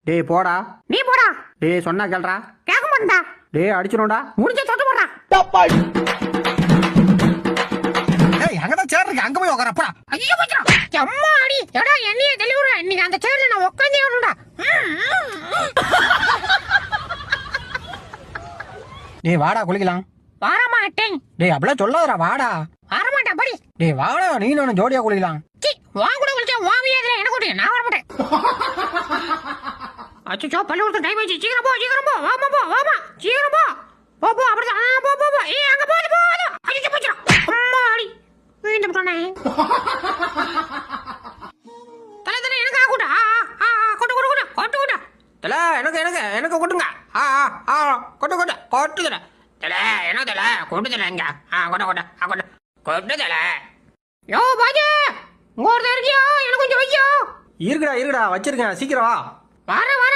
டேய் போடா. நீ போடா. டேய் சொன்னா கேள்றா. கேட்க மாட்டா. டேய் அடிச்சிரோடா. முடிஞ்ச தொட்டு போடுறா. டேய் அங்கதான் சேர் இருக்கு, அங்க போய் உட்காரப்பா. ஐயோ போச்சுடா. அம்மா அடி. எடா என்னைய தெளிவுற. இன்னைக்கு அந்த சேர்ல நான் உட்கார்ந்தே வரணும்டா. டேய் வாடா குளிக்கலாம். வர மாட்டேன். டேய் அப்படியே சொல்லாதடா, வாடா. வர மாட்டேன் படி. டேய் வாடா, நீ நானும் ஜோடியா குளிக்கலாம். சி வா கூட குளிச்சா வாவியாதுல எனக்கு ஓடி. நான் வர மாட்டேன். அச்சோ பள்ளிக்கூடத்து டைம் ஆயிடுச்சு. சீக்கிரம் போ சீக்கிரம் போ. வாமா போ வாமா சீக்கிரம் போ. போ போ அப்படிதான். போ போ போ. ஏய் அங்க போது போது. ஐயோ போச்சுடா. அம்மா அடி. வீண்டும் சொன்னே. தல தல எனக்கு ஆகுடா. கொட்டு கொட்டு கொட்டு கொட்டு கொட்டு. தல எனக்கு கொட்டுங்க. கொட்டு கொட்டு கொட்டுதல. தல என்ன தல கொட்டு தல இங்க. கொட்டு கொட்டு கொட்டு கொட்டு தல. யோ பாஜே உங்க ஒருத்தர் இருக்கியா? எனக்கு கொஞ்சம் வைக்கோ. இருக்குடா வச்சிருக்கேன், சீக்கிரம் வா. வர வர